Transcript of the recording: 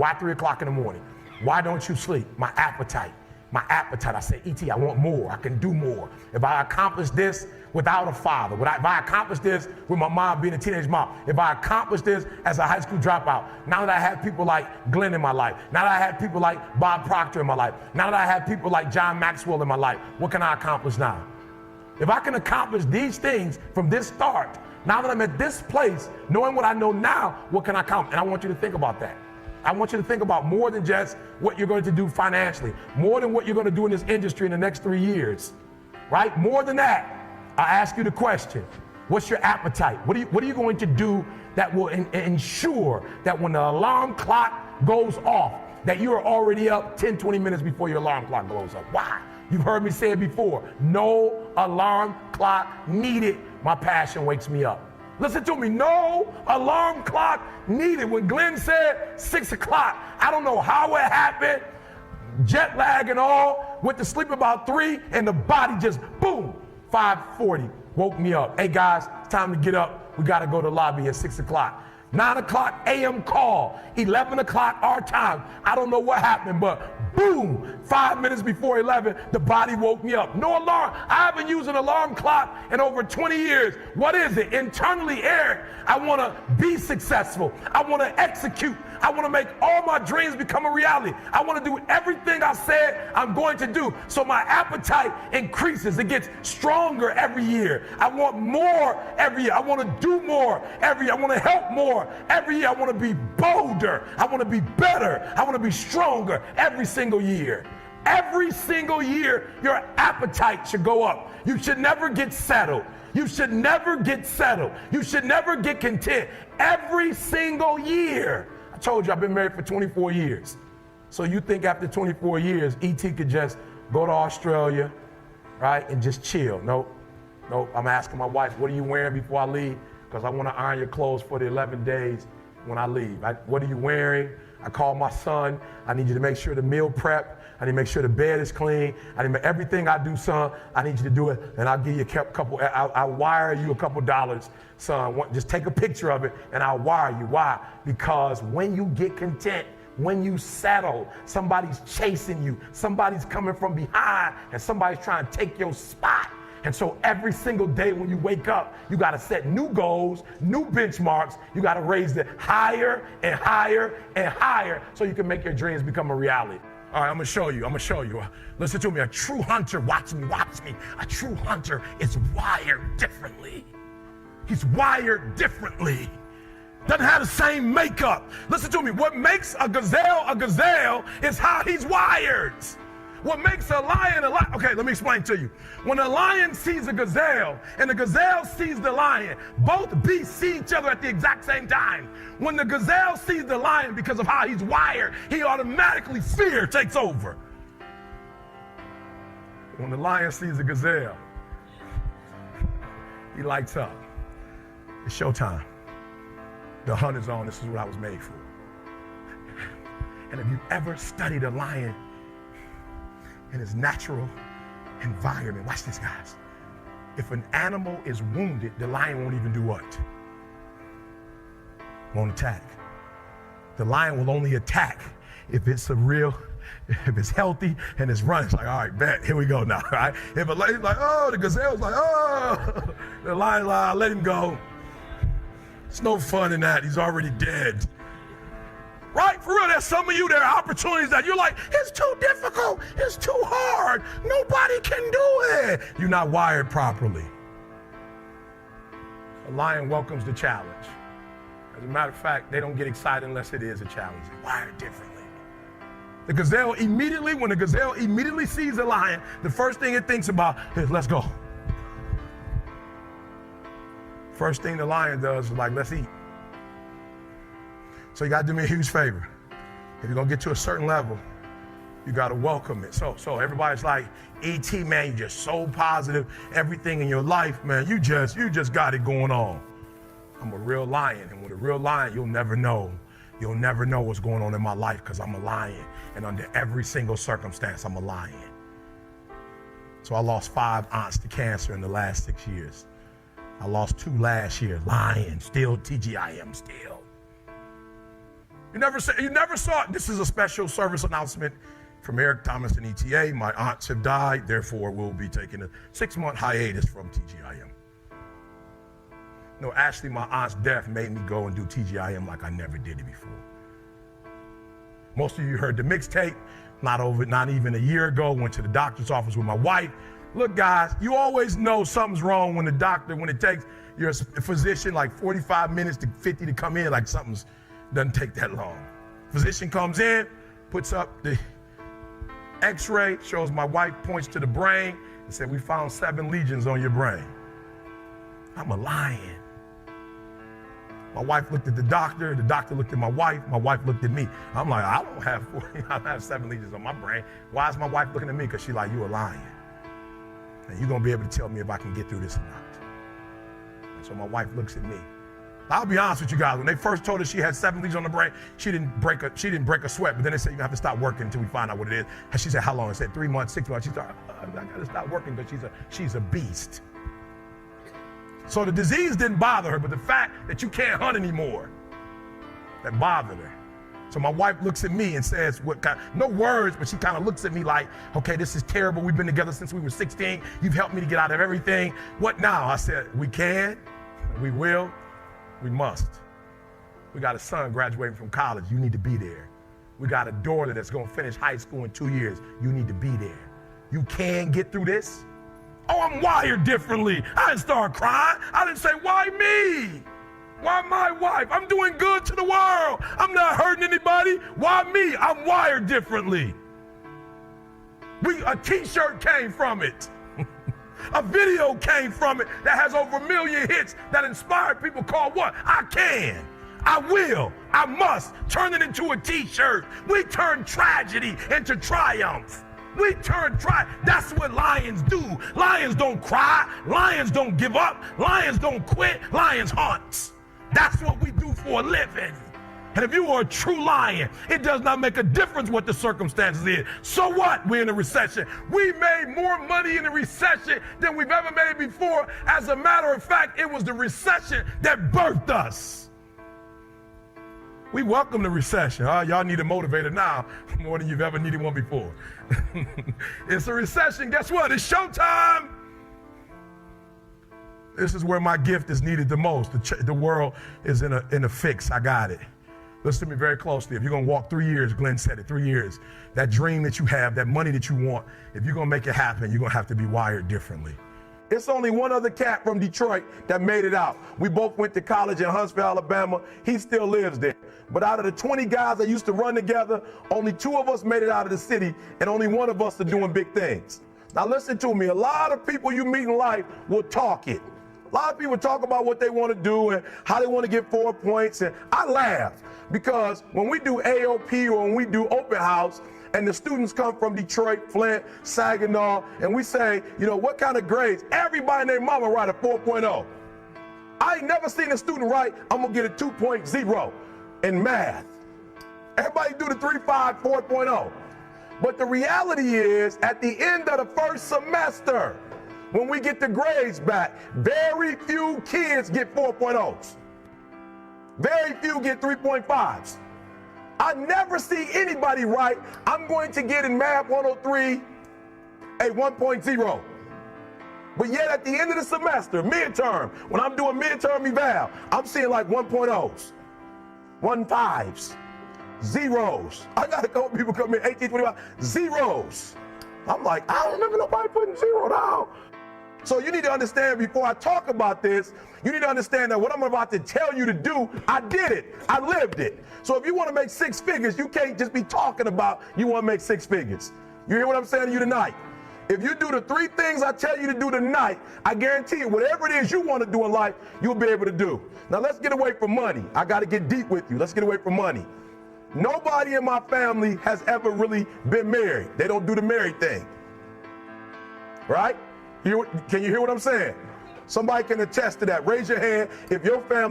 Why 3 o'clock in the morning? Why don't you sleep? My appetite. My appetite. I say, E.T., I want more. I can do more. If I accomplish this without a father, if I accomplish this with my mom being a teenage mom, if I accomplish this as a high school dropout, now that I have people like Glenn in my life, now that I have people like Bob Proctor in my life, now that I have people like John Maxwell in my life, what can I accomplish now? If I can accomplish these things from this start, now that I'm at this place, knowing what I know now, what can I accomplish? And I want you to think about that. I want you to think about more than just what you're going to do financially, more than what you're going to do in this industry in the next 3 years, right? More than that, I ask you the question, what's your appetite? What are you going to do that will ensure that when the alarm clock goes off, that you are already up 10, 20 minutes before your alarm clock goes up? Why? You've heard me say it before, no alarm clock needed. My passion wakes me up. Listen to me, no alarm clock needed. When Glenn said 6 o'clock, I don't know how it happened, jet lag and all, went to sleep about 3 and the body just boom, 5:40, woke me up. Hey guys, it's time to get up. We gotta go to the lobby at 6 o'clock. 9 o'clock a.m. call, 11 o'clock our time. I don't know what happened, but boom, 5 minutes before 11, the body woke me up. No alarm. I haven't used an alarm clock in over 20 years. What is it? Internally, Eric, I want to be successful. I want to execute. I want to make all my dreams become a reality. I want to do everything I said I'm going to do. So my appetite increases. It gets stronger every year. I want more every year. I want to do more every year. I want to help more every year. I want to be bolder. I want to be better. I want to be stronger every single year. Every single year, your appetite should go up. You should never get settled. You should never get settled. You should never get content. Every single year. I told you I've been married for 24 years. So you think after 24 years, E.T. could just go to Australia, right, and just chill. Nope. I'm asking my wife, what are you wearing before I leave? Because I want to iron your clothes for the 11 days when I leave. What are you wearing? I call my son. I need you to make sure the meal prep. I need to make sure the bed is clean. I need to make everything I do, son, I need you to do it, and I'll give you a couple, I'll wire you a couple dollars, son. Just take a picture of it, and I'll wire you. Why? Because when you get content, when you settle, somebody's chasing you, somebody's coming from behind, and somebody's trying to take your spot. And so every single day when you wake up, you got to set new goals, new benchmarks. You got to raise it higher and higher and higher so you can make your dreams become a reality. All right, I'm gonna show you. Listen to me, a true hunter, watch me. A true hunter is wired differently. He's wired differently. Doesn't have the same makeup. Listen to me, what makes a gazelle is how he's wired. What makes a lion a lion? Okay, let me explain to you. When a lion sees a gazelle and the gazelle sees the lion, both beasts see each other at the exact same time. When the gazelle sees the lion, because of how he's wired, he automatically, fear takes over. When the lion sees a gazelle, he lights up. It's showtime. The hunt is on. This is what I was made for. And if you ever studied a lion in its natural environment, watch this, guys. If an animal is wounded, the lion won't even do what? Won't attack. The lion will only attack if it's if it's healthy and it's running. It's like, all right, bet, here we go now, right? If a lion's like, oh, the gazelle's like, oh, the lion's like, let him go. It's no fun in that. He's already dead. Right? For real, there's some of you, there are opportunities that you're like, it's too difficult, it's too hard, nobody can do it. You're not wired properly. A lion welcomes the challenge. As a matter of fact, they don't get excited unless it is a challenge. They're wired differently. The gazelle immediately, when the gazelle immediately sees a lion, the first thing it thinks about is, let's go. First thing the lion does is like, let's eat. So you gotta do me a huge favor. If you're gonna get to a certain level, you gotta welcome it. So everybody's like, E.T., man, you just so positive. Everything in your life, man, you just got it going on. I'm a real lion, and with a real lion, you'll never know. You'll never know what's going on in my life because I'm a lion, and under every single circumstance, I'm a lion. So I lost 5 aunts to cancer in the last 6 years. I lost 2 last year, lion, still TGIM, still. You never saw it. This is a special service announcement from Eric Thomas and ETA. My aunts have died, therefore we'll be taking a 6-month hiatus from TGIM. No, actually my aunt's death made me go and do TGIM like I never did it before. Most of you heard the mixtape, not even a year ago, went to the doctor's office with my wife. Look guys, you always know something's wrong when it takes your physician like 45 minutes to 50 to come in, like doesn't take that long. Physician comes in, puts up the x-ray, shows my wife, points to the brain, and said, we found 7 lesions on your brain. I'm a lion. My wife looked at the doctor looked at my wife looked at me. I'm like, I don't have 7 lesions on my brain. Why is my wife looking at me? Because she's like, you a lion. And you're gonna be able to tell me if I can get through this or not. And so my wife looks at me. I'll be honest with you guys, when they first told her she had 7 lesions on the brain, she didn't break a sweat, but then they said you have to stop working until we find out what it is. And she said, how long? I said 3 months, 6 months. She said, I gotta stop working because she's a beast. So the disease didn't bother her, but the fact that you can't hunt anymore, that bothered her. So my wife looks at me and says, no words, but she kind of looks at me like, okay, this is terrible. We've been together since we were 16. You've helped me to get out of everything. What now? I said, we can, we will, we must. We got a son graduating from college. You need to be there. We got a daughter that's going to finish high school in 2 years. You need to be there. You can get through this. Oh, I'm wired differently. I didn't start crying. I didn't say, why me? Why my wife? I'm doing good to the world. I'm not hurting anybody. Why me? I'm wired differently. A t-shirt came from it. A video came from it that has over 1 million hits that inspired people called what? I can. I will. I must. Turn it into a t-shirt. We turn tragedy into triumph. That's what lions do. Lions don't cry. Lions don't give up. Lions don't quit. Lions hunt. That's what we do for a living. And if you are a true lion, it does not make a difference what the circumstances is. So what? We're in a recession. We made more money in the recession than we've ever made before. As a matter of fact, it was the recession that birthed us. We welcome the recession. Y'all need a motivator now more than you've ever needed one before. It's a recession. Guess what? It's showtime. This is where my gift is needed the most. The world is in a fix. I got it. Listen to me very closely. If you're going to walk 3 years, Glenn said it, 3 years, that dream that you have, that money that you want, if you're going to make it happen, you're going to have to be wired differently. It's only one other cat from Detroit that made it out. We both went to college in Huntsville, Alabama. He still lives there. But out of the 20 guys that used to run together, only 2 of us made it out of the city, and only 1 of us are doing big things. Now listen to me. A lot of people you meet in life will talk it. A lot of people talk about what they want to do and how they want to get 4 points. And I laugh because when we do AOP or when we do open house, and the students come from Detroit, Flint, Saginaw, and we say, what kind of grades? Everybody and their mama write a 4.0. I ain't never seen a student write, I'm gonna get a 2.0 in math. Everybody do the 3.5, 4.0. But the reality is, at the end of the first semester, when we get the grades back, very few kids get 4.0s. Very few get 3.5s. I never see anybody write, I'm going to get in math 103 a 1.0. But yet at the end of the semester, midterm, when I'm doing midterm eval, I'm seeing like 1.0s, 1.5s, zeros. I got a couple people come in, 18, 25, zeros. I'm like, I don't remember nobody putting 0 down. So you need to understand, before I talk about this, you need to understand that what I'm about to tell you to do, I did it. I lived it. So if you want to make 6 figures, you can't just be talking about you want to make 6 figures. You hear what I'm saying to you tonight? If you do the 3 things I tell you to do tonight, I guarantee you, whatever it is you want to do in life, you'll be able to do. Now let's get away from money. I got to get deep with you. Let's get away from money. Nobody in my family has ever really been married. They don't do the married thing. Right? Can you hear what I'm saying? Somebody can attest to that. Raise your hand if your family